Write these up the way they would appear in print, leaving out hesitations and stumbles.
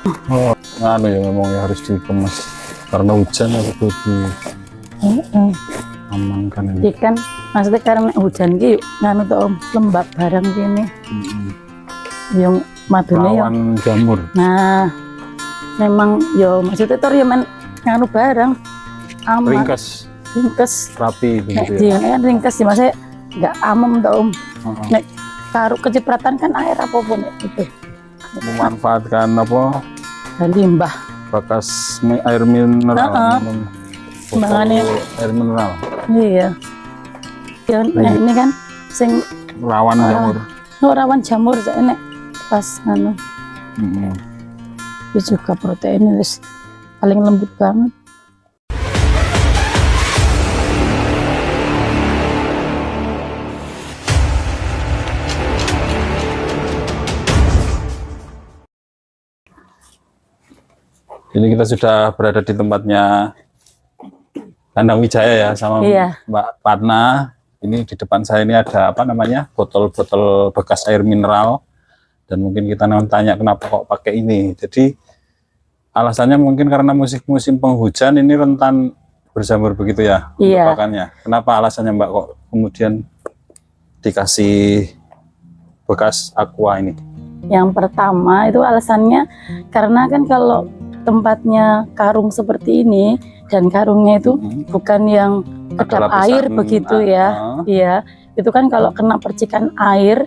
Oh, anu ya memang ya harus dikemas karena hujan ya perlu diamankan ini. Jadi kan maksudnya karena hujan ki nganu tuh lembab barang gini. Yang madune ya. Rawan jamur. Nah, memang yo maksudnya tuh ya nganu barang aman. Ringkas, rapi begitu ya. Iya, kan ringkas sih maksudnya nggak amem tuh Nek taruh kecipratan kan air apa pun itu. Memanfaatkan apa? Limbah. Bekas air mineral. Sembangannya air mineral. iya ya, ini kan sing Rawan jamur. rawan jamur enek pas anu itu juga protein wis paling lembut banget. Ini kita sudah berada di tempatnya Kandang Wijaya ya sama Mbak Padna. Ini di depan saya ini ada apa namanya botol-botol bekas air mineral dan mungkin kita tanya kenapa kok pakai ini. Jadi alasannya mungkin karena musim penghujan ini rentan berjamur begitu ya pakannya. Kenapa alasannya Mbak kok kemudian dikasih bekas aqua ini? Yang pertama itu alasannya karena kan kalau tempatnya karung seperti ini dan karungnya itu bukan yang kedap air begitu ya. Iya, itu kan kalau kena percikan air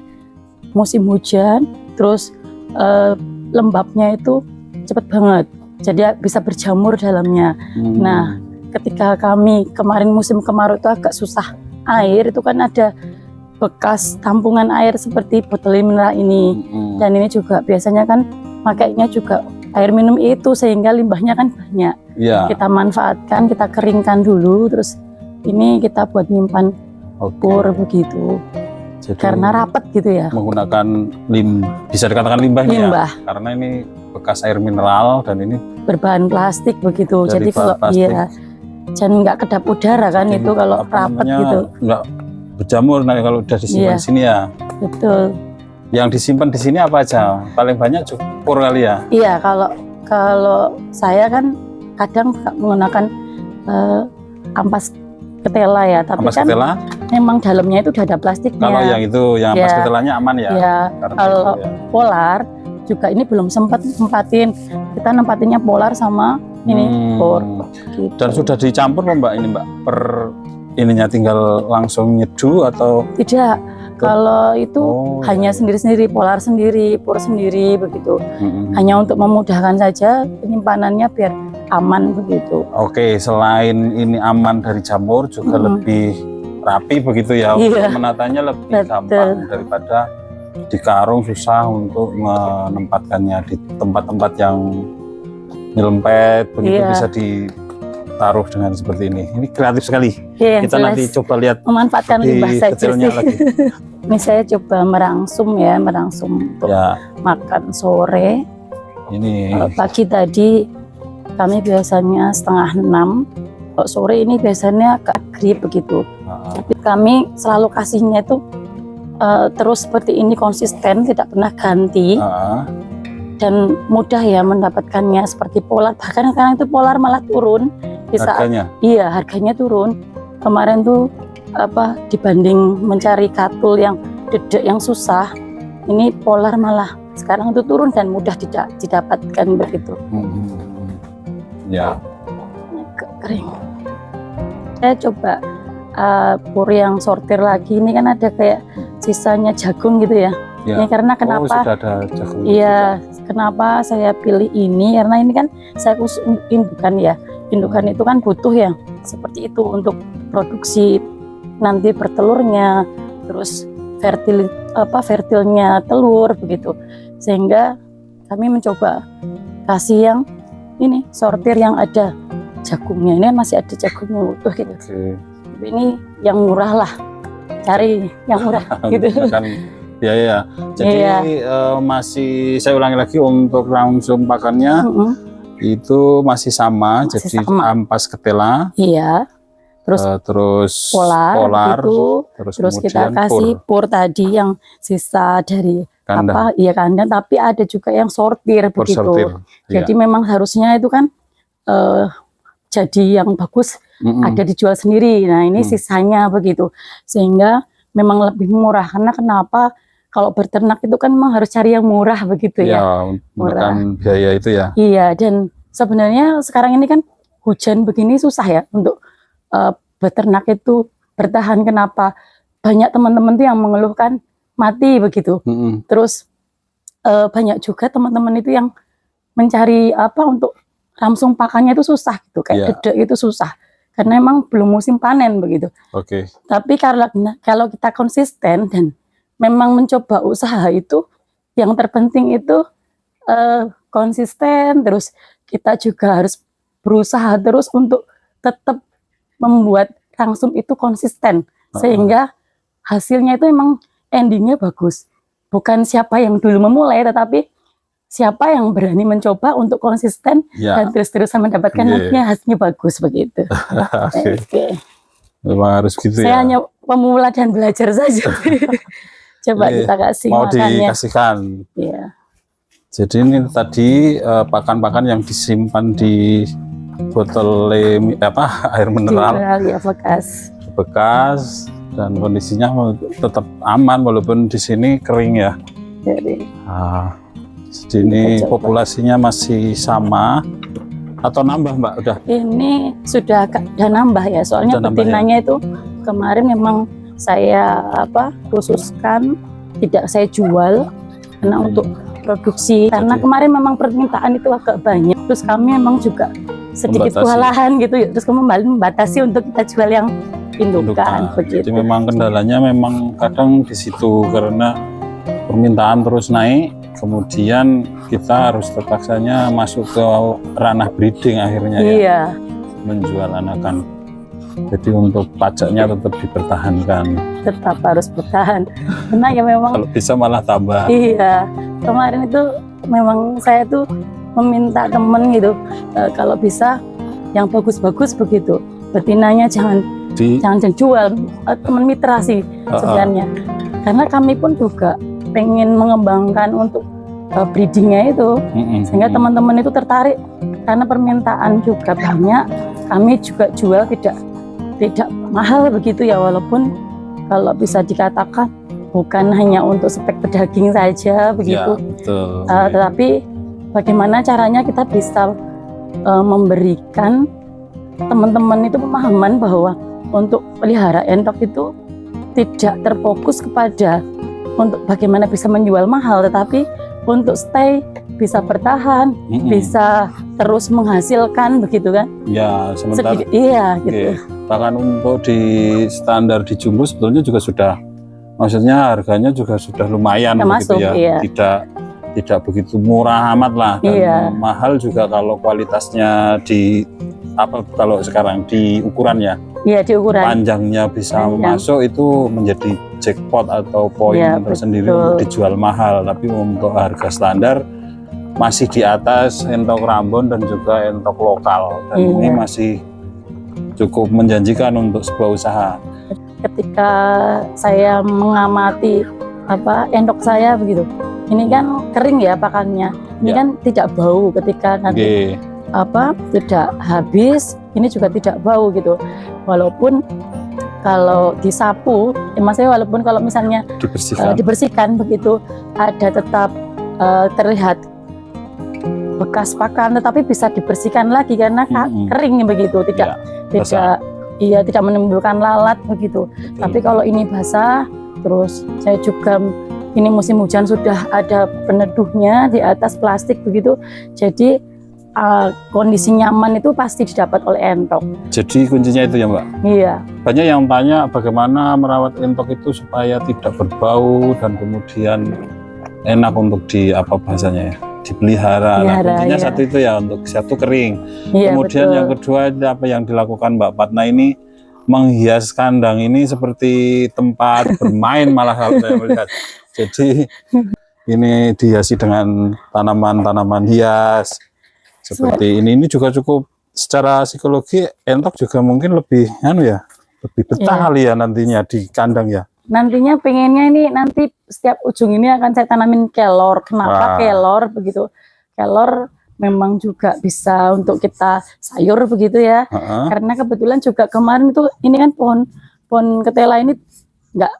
musim hujan terus lembabnya itu cepet banget. Jadi bisa berjamur dalamnya. Nah, ketika kami kemarin musim kemarau itu agak susah air, itu kan ada bekas tampungan air seperti botol mineral ini. Dan ini juga biasanya kan makainya juga air minum itu sehingga limbahnya kan banyak. Kita manfaatkan, kita keringkan dulu, terus ini kita buat nyimpan pur begitu. Jadi, karena rapat gitu ya. Menggunakan bisa dikatakan limbah ya, karena ini bekas air mineral dan ini berbahan plastik begitu. Jadi kalau jangan nggak kedap udara kan itu kalau rapat gitu. Nggak berjamur nah kalau udah disimpan di sini ya. Betul. Yang disimpan di sini apa aja? Paling banyak pur kali ya? Iya, kalau saya kan kadang menggunakan ampas ketela ya, tapi ampas kan ketela? Memang dalamnya itu udah ada plastiknya. Kalau yang itu, yang ampas ketelanya aman ya? Iya, kalau polar juga ini belum sempatin. Kita nempatinnya polar sama ini pur. Gitu. Dan sudah dicampur Mbak ini Mbak? Ininya tinggal langsung nyeduh atau? Tidak. Kalau itu hanya sendiri-sendiri, polar sendiri, pur sendiri begitu. Hanya untuk memudahkan saja penyimpanannya biar aman begitu. Oke, selain ini aman dari jamur juga lebih rapi begitu ya. Menatanya lebih gampang daripada di karung susah untuk menempatkannya di tempat-tempat yang nyelempet begitu bisa ditaruh dengan seperti ini. Ini kreatif sekali. Kita nanti coba lihat memanfaatkan limbah saja sih. Lagi. Ini saya coba merangsum untuk makan sore. Ini pagi tadi kami biasanya 5:30. Kalau sore ini biasanya ke maghrib begitu. Tapi kami selalu kasihnya itu terus seperti ini, konsisten, tidak pernah ganti. Dan mudah ya mendapatkannya seperti polar. Bahkan sekarang itu polar malah turun. Harganya? Iya, harganya turun. Kemarin tuh dibanding mencari katul yang dedek yang susah, ini polar malah sekarang itu turun dan mudah didapatkan begitu. Ya. Kering. Saya coba pur yang sortir lagi. Ini kan ada kayak sisanya jagung gitu ya. Ini karena kenapa? Sudah ada jagung. Iya, kenapa saya pilih ini? Karena ini kan saya khusus indukan ya. Indukan itu kan butuh yang seperti itu untuk produksi nanti bertelurnya, terus fertilnya telur begitu. Sehingga kami mencoba kasih yang ini sortir yang ada jagungnya. Ini kan masih ada jagungnya utuh gitu. Ini yang murah lah, cari yang murah gitu. Ya. Jadi masih saya ulangi lagi untuk langsung pakannya itu masih sama, jadi ampas ketela. Iya. Terus polar gitu, terus kita kasih pur tadi yang sisa dari apa iya kandang, tapi ada juga yang sortir begitu. Jadi memang harusnya itu kan jadi yang bagus ada dijual sendiri. Nah ini sisanya begitu, sehingga memang lebih murah. Karena kenapa? Kalau berternak itu kan memang harus cari yang murah begitu ya. Murah biaya itu ya. Iya, dan sebenarnya sekarang ini kan hujan begini susah ya untuk beternak itu bertahan. Kenapa? Banyak teman-teman tuh yang mengeluhkan mati begitu. Terus banyak juga teman-teman itu yang mencari apa untuk langsung pakannya itu susah gitu, kayak dedek itu susah karena emang belum musim panen begitu. Tapi kalau kita konsisten dan memang mencoba usaha itu, yang terpenting itu konsisten, terus kita juga harus berusaha terus untuk tetap membuat langsung itu konsisten, sehingga hasilnya itu emang endingnya bagus. Bukan siapa yang dulu memulai, tetapi siapa yang berani mencoba untuk konsisten dan terus-terusan mendapatkan hasilnya bagus begitu. Memang harus gitu. Saya hanya pemula dan belajar saja. Coba kita kasih mau makannya. Dikasihkan. Iya. Jadi ini tadi pakan-pakan yang disimpan di botol air mineral ya, bekas dan kondisinya tetap aman walaupun di sini kering ya. Jadi ini populasinya masih sama atau nambah Mbak? Udah? Ini sudah nambah ya, soalnya betinanya itu kemarin memang saya khususkan tidak saya jual karena untuk produksi, karena kemarin memang permintaan itu agak banyak, terus kami memang juga sedikit kewalahan gitu, terus kembali membatasi untuk kita jual yang indukan begitu. Jadi memang kendalanya memang kadang di situ karena permintaan terus naik, kemudian kita harus terpaksanya masuk ke ranah breeding akhirnya ya, menjual anakan. Jadi untuk pajaknya tetap dipertahankan. Tetap harus bertahan. Karena ya memang kalau bisa malah tambah. Iya. Kemarin itu memang saya tuh meminta temen gitu, kalau bisa yang bagus-bagus begitu. Betinanya jangan jual, teman mitra sih sebenarnya. Karena kami pun juga pengen mengembangkan untuk breedingnya itu, sehingga teman-teman itu tertarik karena permintaan juga banyak. Kami juga jual tidak mahal begitu ya, walaupun kalau bisa dikatakan bukan hanya untuk spek pedaging saja begitu, tetapi bagaimana caranya kita bisa memberikan teman-teman itu pemahaman bahwa untuk pelihara entok itu tidak terfokus kepada untuk bagaimana bisa menjual mahal, tetapi untuk stay bisa bertahan, bisa terus menghasilkan begitu kan? Ya, sementara gitu. Bahkan untuk di standar di Jumbo sebetulnya juga sudah, maksudnya harganya juga sudah lumayan begitu ya. Tidak begitu murah amat lah, dan mahal juga kalau kualitasnya kalau sekarang di ukurannya. Iya, di ukuran. Panjangnya bisa masuk itu menjadi jackpot atau poin tersendiri untuk dijual mahal. Tapi untuk harga standar masih di atas entok Rambon dan juga entok lokal, dan ini masih cukup menjanjikan untuk sebuah usaha. Ketika saya mengamati endok saya begitu, ini kan kering ya pakannya, ini kan tidak bau ketika nanti tidak habis, ini juga tidak bau gitu. Walaupun kalau disapu, maksudnya walaupun kalau misalnya dibersihkan begitu, ada tetap terlihat bekas pakan, tetapi bisa dibersihkan lagi karena kering begitu, tidak menimbulkan lalat begitu. Tapi kalau ini basah, terus saya juga ini musim hujan sudah ada peneduhnya di atas plastik begitu, jadi kondisi nyaman itu pasti didapat oleh entok. Jadi kuncinya itu ya Mbak? Iya. Banyak yang tanya bagaimana merawat entok itu supaya tidak berbau dan kemudian enak untuk dipelihara. Nah, kuncinya satu itu ya, untuk satu kering. Kemudian yang kedua apa yang dilakukan Mbak Padna ini, menghias kandang ini seperti tempat bermain malah kalau saya melihat. Jadi ini dihiasi dengan tanaman-tanaman hias seperti ini juga cukup secara psikologi entok juga mungkin lebih lebih betah kali ya nantinya di kandang ya. nantinya pengennya ini nanti setiap ujung ini akan saya tanamin kelor. Kenapa kelor begitu? Kelor memang juga bisa untuk kita sayur begitu ya. Karena kebetulan juga kemarin itu ini kan pohon ketela ini nggak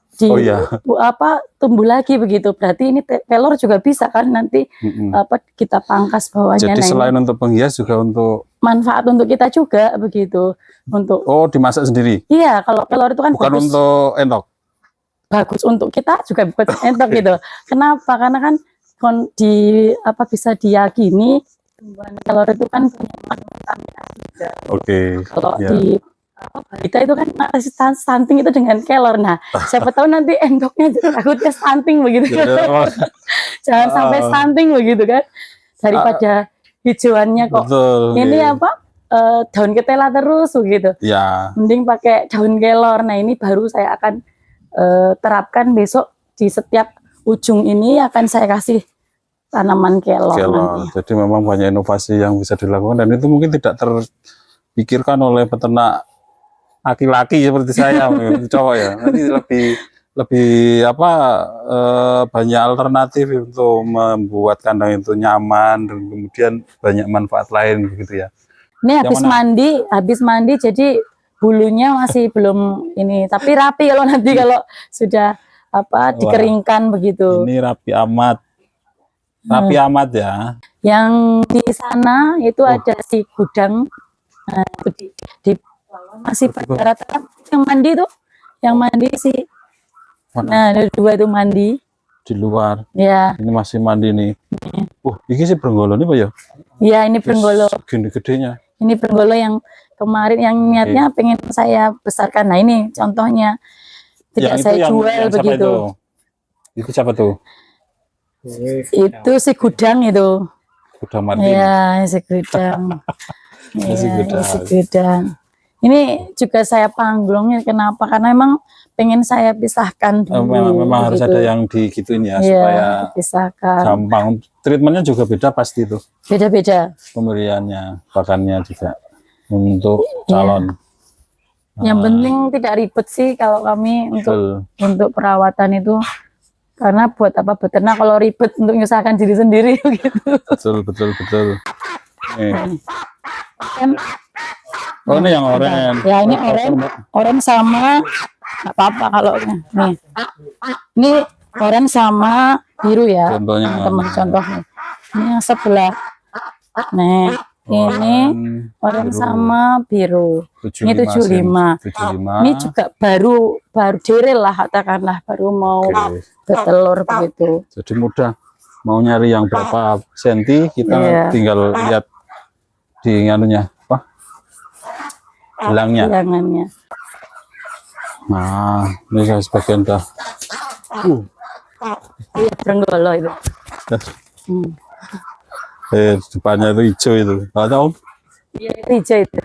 tumbuh lagi begitu. Berarti ini kelor juga bisa kan nanti kita pangkas bawahnya. Jadi selain untuk penghias juga untuk manfaat untuk kita juga begitu. Untuk dimasak sendiri. Iya, kalau kelor itu kan bukan bagus, untuk entok. Bagus untuk kita juga bukan entok gitu. Kenapa? Karena kan bisa diyakini kelor itu kan punya vitamin A juga. Kalau di kita itu kan stunting itu dengan kelor. Nah, siapa tahu nanti endoknya takutnya stunting begitu. Jangan sampai stunting begitu kan. Daripada hijauannya kok. Ini daun ketela terus begitu. Ya. Mending pakai daun kelor. Nah, ini baru saya akan terapkan besok di setiap ujung ini akan saya kasih tanaman kelor. Nanti. Jadi memang banyak inovasi yang bisa dilakukan dan itu mungkin tidak terpikirkan oleh peternak laki-laki seperti saya, cowok ya. Nanti lebih banyak alternatif untuk membuat kandang itu nyaman dan kemudian banyak manfaat lain begitu ya. Ini habis mandi jadi bulunya masih belum ini, tapi rapi kalau nanti kalau sudah dikeringkan begitu. Ini rapi amat. Rapi amat ya. Yang di sana itu ada si gudang. Nah, di masih pada rata yang mandi sih. Nah, ada 2 itu mandi di luar. Ya. Ini masih mandi nih. Ini sih brenggolo nih Pak ya? Iya, ini brenggolo. Gede-gedenya. Ini brenggolo yang kemarin yang niatnya pengen saya besarkan. Nah, ini contohnya. Tidak saya jual begitu. Itu siapa tuh? Itu si gudang itu. Gudang mandi. Ya, si gudang. Si gudang. Ini juga saya panggungnya kenapa? Karena memang pengen saya pisahkan dulu. Memang harus ada yang digituin ya, supaya pisahkan. Gampang. Treatmentnya juga beda pasti tuh. Beda-beda. Pemberiannya, pakannya juga untuk calon. Yang penting tidak ribet sih kalau kami untuk perawatan itu. Karena buat apa beternak kalau ribet untuk menyusahkan diri sendiri gitu. Betul. Ini yang oranye. Ya, ini oranye sama nggak apa-apa kalau nih. Ini oranye sama biru ya. Teman-teman contohnya. Ini yang sebelah. Nih, ini oranye sama biru. Ini 75. Ini juga baru derel lah katakanlah, baru mau bertelur begitu. Jadi mudah mau nyari yang berapa senti kita tinggal lihat di nganunya gelangannya. Nah, ini saya sebagian dah. Iya, brenggolo itu. Depannya itu hijau itu. Ada Om? Iya, hijau itu.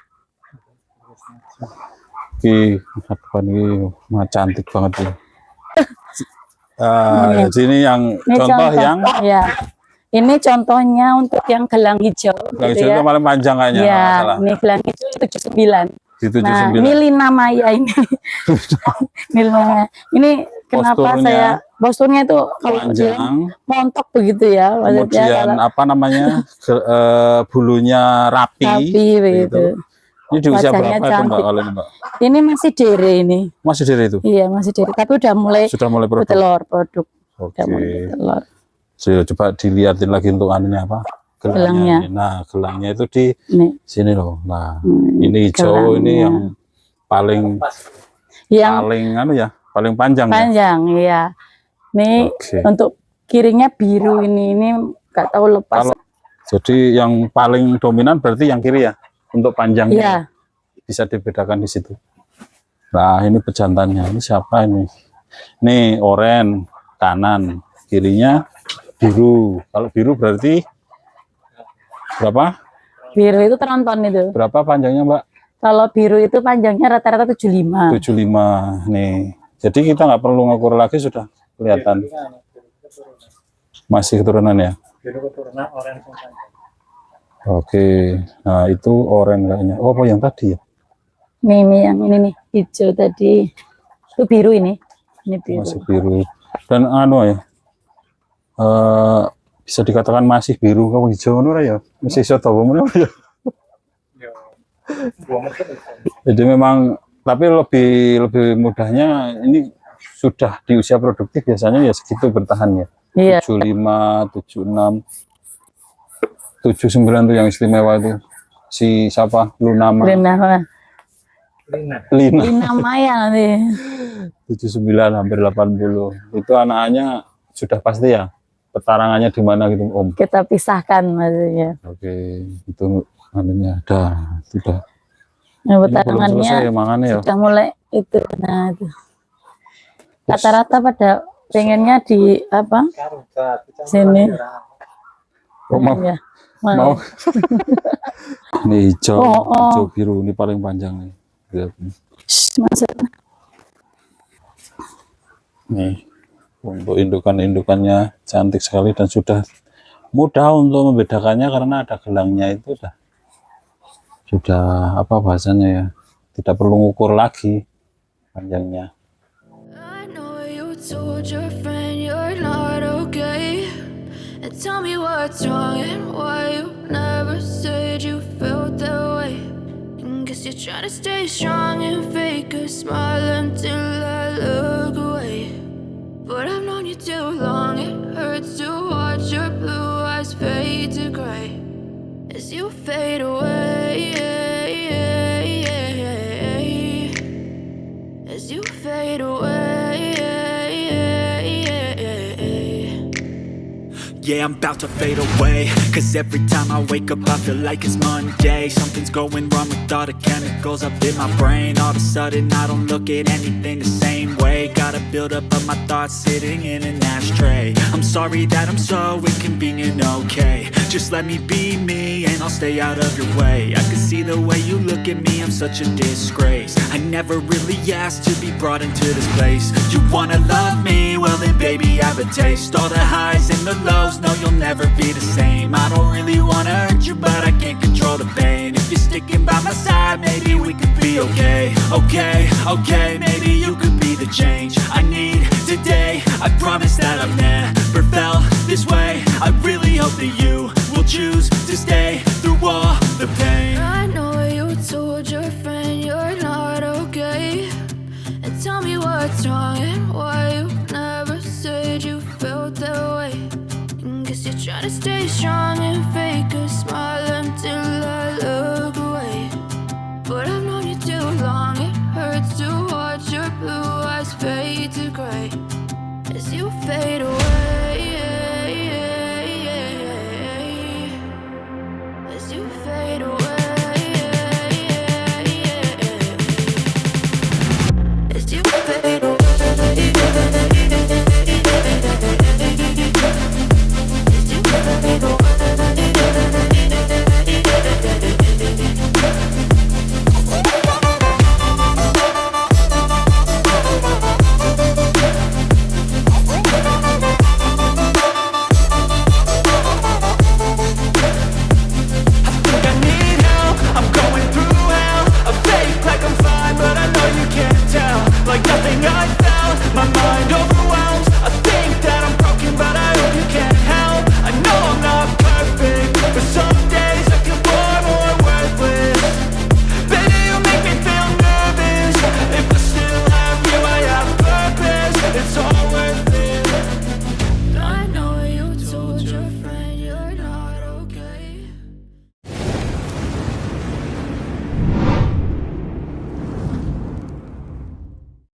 Depan ini cantik banget ya. Jadi ini yang contoh yang ini contohnya untuk yang gelang hijau. Gelang hijau itu paling panjang kayaknya. Ya, ini gelang hijau 79. Nah, ini Lina Maya ini. Ini kenapa posturnya itu kalau montok begitu ya. Kemudian bulunya rapi begitu. Ini di usia berapa itu Mbak kalau ini Mbak? Ini masih dere ini. Masih dere itu? Iya, masih dere. Tapi udah mulai produk. Coba dilihatin lagi untuk anunya apa? Gelangnya. Nah, gelangnya itu di sini loh. Nah, ini hijau gelangnya. Ini yang paling paling panjang. Panjang, iya. Ini untuk kirinya biru ini nggak tahu lepas. Jadi yang paling dominan berarti yang kiri ya untuk panjangnya. Bisa dibedakan di situ. Nah, ini pejantannya. Ini siapa ini? Ini oranye kanan, kirinya biru. Kalau biru berarti berapa? Biru itu tronton itu. Berapa panjangnya Mbak? Kalau biru itu panjangnya rata-rata 75. 75 nih. Jadi kita nggak perlu ngukur lagi sudah kelihatan. Masih keturunan ya? Biru keturunan oranye. Oke. Nah itu oranye kayaknya. Oh apa yang tadi ya? Ini yang ini nih hijau tadi. Itu biru ini. Ini biru. Masih biru. Dan anu ya, bisa dikatakan masih biru kalau hijau ngono ya. Masih iso dawa ngono ya. Jadi memang, tapi lebih mudahnya ini sudah di usia produktif biasanya ya segitu bertahan ya. Iya. 75, 76, 79 tuh yang istimewa itu. Si siapa? Lina Maya nanti. 79 hampir 80. Itu anak-anaknya sudah pasti ya. Petarangannya di mana gitu, Om? Kita pisahkan maksudnya. Oke, itu anunya ada, sudah. Nah, petarangannya ya. Sudah mulai itu. Nah, itu. Rata-rata pada pengennya di apa? Sini. Oh, mau. Ya. Mau. Ini hijau, hijau biru, ini paling panjang nih. Lihat nih. Nih, untuk indukannya cantik sekali dan sudah mudah untuk membedakannya karena ada gelangnya itu sudah apa bahasanya ya, tidak perlu ngukur lagi panjangnya. Tell me what's wrong and why you never said you felt that way. Guess you're trying to stay strong and fake a smile until I look away. But I've known you too long, it hurts to watch your blue eyes fade to gray as you fade away. As you fade away. Yeah, I'm about to fade away, cause every time I wake up I feel like it's Monday. Something's going wrong with all the chemicals up in my brain. All of a sudden I don't look at anything the same way. Got a buildup of my thoughts sitting in an ashtray. I'm sorry that I'm so inconvenient, okay. Just let me be me and I'll stay out of your way. I can see the way you look at me, I'm such a disgrace. I never really asked to be brought into this place. You wanna love me? Well then baby I have a taste. All the highs and the lows, no you'll never be the same. I don't really wanna hurt you but I can't control the pain. If you're sticking by my side maybe we could be okay. Okay, maybe you could be the change I need today. I promise that I've never felt this way. I really hope that you will choose to stay through all the pain. I know you told your friend you're not okay, and tell me what's wrong and why you never said you felt that way. Guess you're trying to stay strong and fake a smile until I look away. But I've known you too long, it hurts to watch your blue eyes fade to gray as you fade away.